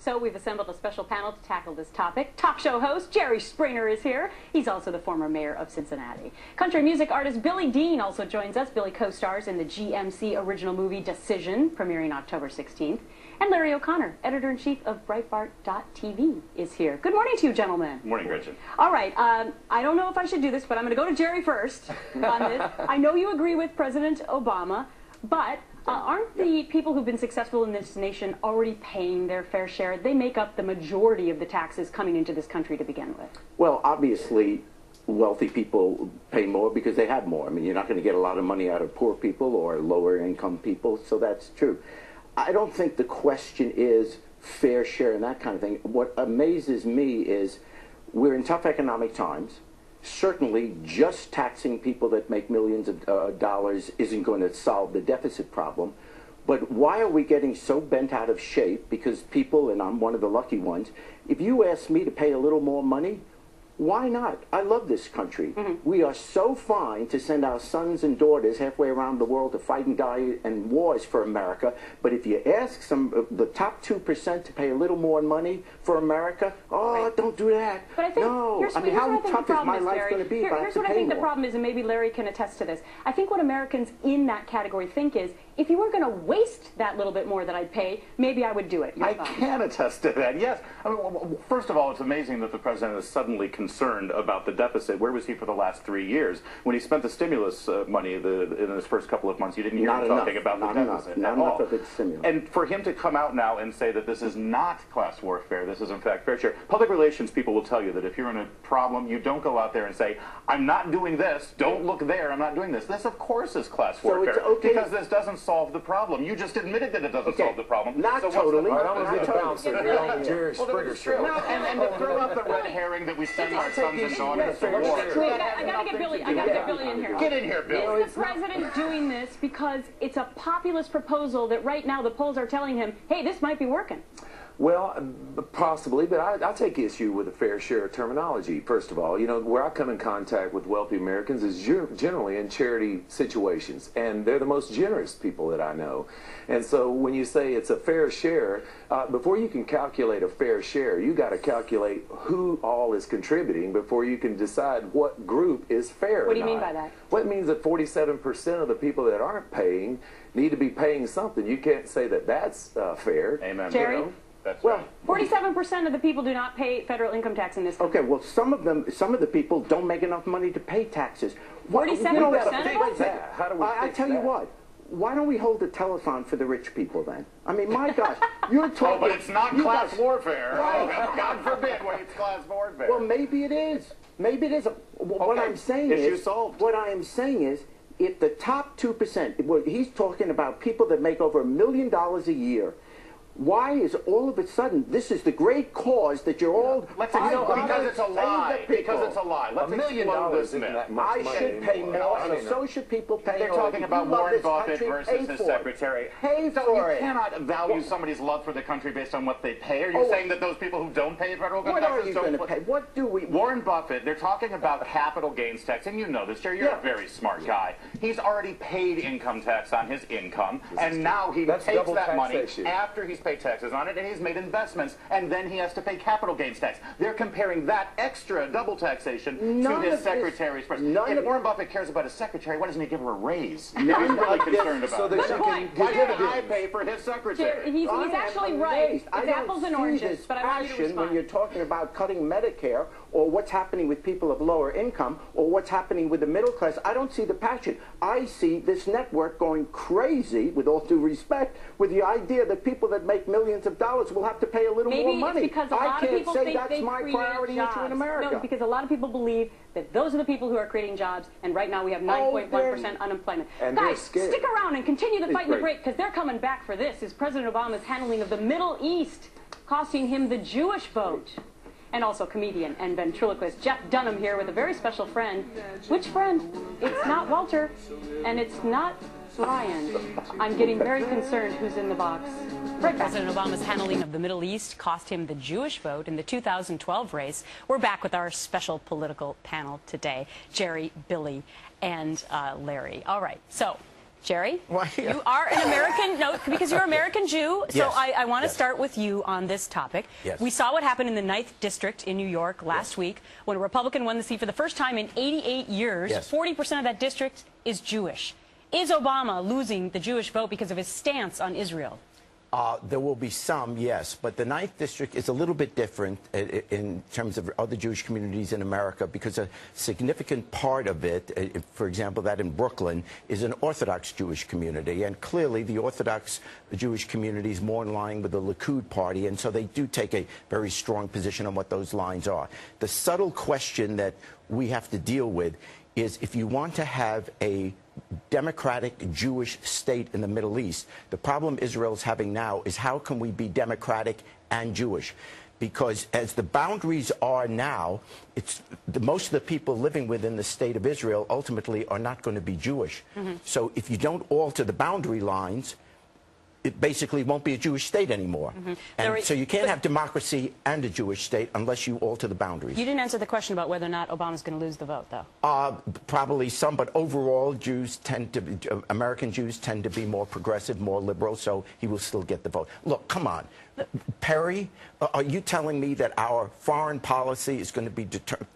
So we've assembled a special panel to tackle this topic. Talk show host Jerry Springer is here. He's also the former mayor of Cincinnati. Country music artist Billy Dean also joins us. Billy co-stars in the GMC original movie Decision, premiering October 16th. And Larry O'Connor, editor-in-chief of Breitbart.tv, is here. Good morning to you, gentlemen. Good morning, Gretchen. All right, I don't know if I should do this, but I'm going to go to Jerry first on this. I know you agree with President Obama, but aren't the people who've been successful in this nation already paying their fair share? They make up the majority of the taxes coming into this country to begin with. Well, obviously, wealthy people pay more because they have more. I mean, you're not going to get a lot of money out of poor people or lower income people, so that's true. I don't think the question is fair share and that kind of thing. What amazes me is we're in tough economic times. Certainly, just taxing people that make millions of dollars isn't going to solve the deficit problem. But why are we getting so bent out of shape? Because people, and I'm one of the lucky ones, if you ask me to pay a little more money, why not? I love this country. We are so fine to send our sons and daughters halfway around the world to fight and die in wars for America. But if you ask the top 2% to pay a little more money for America, oh, don't do that. But I think, no, I mean, how tough is my life going to be if I have to pay more? Here's what I think the problem is, and maybe Larry can attest to this. I think what Americans in that category think is, if you weren't going to waste that little bit more that I'd pay, maybe I would do it. I can attest to that, yes. I mean, first of all, it's amazing that the president is suddenly concerned about the deficit. Where was he for the last 3 years? When he spent the stimulus money in his first couple of months, you didn't hear him talking about the deficit at all. Not enough of its stimulus. And for him to come out now and say that this is not class warfare, this is in fact fair share, public relations people will tell you that if you're in a problem, you don't go out there and say, I'm not doing this, don't look there, I'm not doing this. This, of course, is class warfare, so it's okay, because this doesn't solve the problem. You just admitted that it doesn't solve the problem. Not so totally. What's the I'm going to be the bouncer. Jerry Springer show. And to throw out the red herring that we send our sons and daughters to war. I got to get Billy in here. Get in here, Bill. Is the president doing this because it's a populist proposal that right now the polls are telling him, hey, this might be working? Well, possibly, but I'll take issue with the fair share terminology. First of all, you know, where I come in contact with wealthy Americans is generally in charity situations, and they're the most generous people that I know. And so when you say it's a fair share, before you can calculate a fair share, you got to calculate who all is contributing before you can decide what group is fair. What do you mean by that? Well, it means that 47% of the people that aren't paying need to be paying something. You can't say that that's fair. Amen. Jerry? You know? That's well, right. 47% of the people do not pay federal income tax in this country. Okay, well, some of the people don't make enough money to pay taxes. 47%? How do we I tell you what. Why don't we hold a telethon for the rich people then? I mean, my gosh, you're talking. Oh, but it's not class warfare. Oh, God forbid when it's class warfare. Well, maybe it is. Maybe it is. What I'm saying Issue is, solved. what I am saying is, if the top 2%, he's talking about people that make over $1 million a year. Why is all of a sudden this is the great cause that you're all because it's a lie. Because it's a lie. Let's $1 million this isn't myth. that much money I should pay anymore. more, No, and so should people pay They're more. talking about You love Warren this Buffett country, versus pay his for it. secretary. Pay So for you it. cannot value somebody's love for the country based on what they pay. Are you saying that those people who don't pay federal income What are taxes you don't going to pay? What do we? Warren Buffett, they're talking about capital gains tax, and you know this, Jerry, you're a very smart guy. He's already paid income tax on his income, and now he takes that money after he's paid taxes on it, and he's made investments, and then he has to pay capital gains tax. They're comparing that extra double taxation to his secretary's price. If Warren Buffett cares about his secretary, why doesn't he give her a raise? He's really concerned about it. Why didn't I pay for his secretary? He's actually right. It's apples and oranges, but I want you to respond. When you're talking about cutting Medicare, or what's happening with people of lower income, or what's happening with the middle class, I don't see the passion. I see this network going crazy, with all due respect, with the idea that people that make millions of dollars will have to pay a little more money. Because a lot of people think that's my priority issue in America. No, because a lot of people believe that those are the people who are creating jobs, and right now we have 9.1% unemployment. And guys, stick around and continue the fight in the break, because they're coming back for this. Is President Obama's handling of the Middle East costing him the Jewish vote? And also comedian and ventriloquist Jeff Dunham here with a very special friend. Which friend? It's not Walter, and it's not Ryan. I'm getting very concerned who's in the box. Right back. President Obama's handling of the Middle East cost him the Jewish vote in the 2012 race. We're back with our special political panel today. Jerry, Billy, and Larry. All right, so Jerry, Why? You are an American, no, because you're an American Jew, so Yes. I want to Yes. start with you on this topic. Yes. We saw what happened in the 9th District in New York last week when a Republican won the seat for the first time in 88 years. Yes. 40% of that district is Jewish. Is Obama losing the Jewish vote because of his stance on Israel? There will be some, yes, but the 9th District is a little bit different in terms of other Jewish communities in America because a significant part of it, for example, that in Brooklyn, is an Orthodox Jewish community. And clearly the Orthodox Jewish community is more in line with the Likud party, and so they do take a very strong position on what those lines are. The subtle question that we have to deal with is if you want to have a democratic Jewish state in the Middle East, the problem Israel's having now is how can we be democratic and Jewish? Because as the boundaries are now, most of the people living within the state of Israel ultimately are not going to be Jewish. So if you don't alter the boundary lines, it basically won't be a Jewish state anymore. And so you can't have democracy and a Jewish state unless you alter the boundaries. You didn't answer the question about whether or not Obama's going to lose the vote, though. Probably some, but overall, American Jews tend to be more progressive, more liberal, so he will still get the vote. Look, come on. Perry, are you telling me that our foreign policy is going to be determined?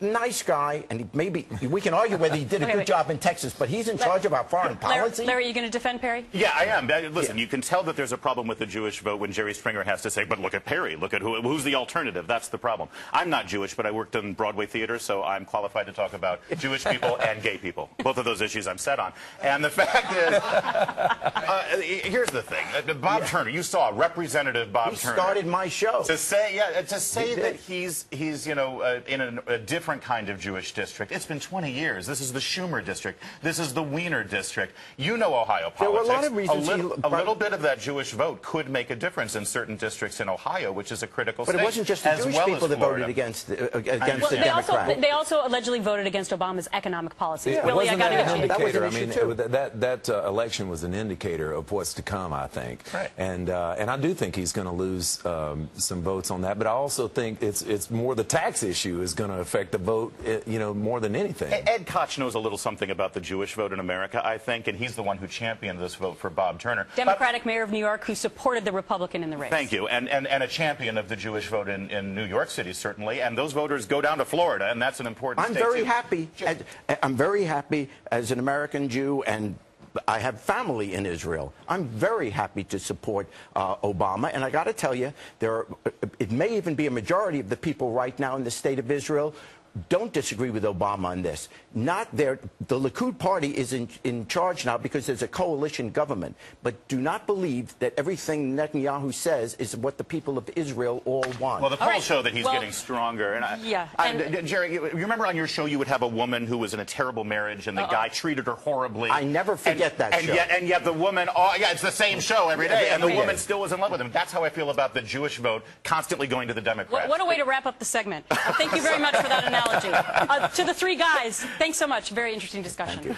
Nice guy, and maybe we can argue whether he did a good job in Texas, but he's in charge of our foreign policy. Larry, are you going to defend Perry? Yeah, I am. Listen, you can tell that there's a problem with the Jewish vote when Jerry Springer has to say, but look at Perry, look at who's the alternative. That's the problem. I'm not Jewish, but I worked in Broadway theater, so I'm qualified to talk about Jewish people and gay people. Both of those issues I'm set on. And the fact is, here's the thing. Bob Turner, you saw Representative Bob Turner. He started my show. To say that he's in a different kind of Jewish district. It's been 20 years. This is the Schumer district. This is the Wiener district. You know Ohio politics. There were a lot of reasons. A little bit of that Jewish vote could make a difference in certain districts in Ohio, which is a critical state. But it wasn't just the Jewish people that voted against the Democrat. They also allegedly voted against Obama's economic policies. Yeah, Really, I got to an indicator. I mean, that election was an indicator of what's to come, I think. Right. And I do think he's going to lose some votes on that. But I also think it's more the tax issue is going to affect the vote, more than anything. Ed Koch knows a little something about the Jewish vote in America, I think, and he's the one who championed this vote for Bob Turner. Democratic mayor of New York who supported the Republican in the race. Thank you. And a champion of the Jewish vote in New York City, certainly. And those voters go down to Florida, and that's an important state, I'm very happy as an American Jew, and I have family in Israel. I'm very happy to support Obama, and I got to tell you, it may even be a majority of the people right now in the state of Israel don't disagree with Obama on this. The Likud party is in charge now because there's a coalition government, but do not believe that everything Netanyahu says is what the people of Israel all want. Well, the polls show that he's getting stronger. And Jerry, you remember on your show you would have a woman who was in a terrible marriage and the guy treated her horribly. I never forget that show. And yet the woman, it's the same show every day, and the woman still was in love with him. That's how I feel about the Jewish vote constantly going to the Democrats. What a way to wrap up the segment. Thank you very much for that analogy. To the three guys, thanks so much. Very interesting discussion.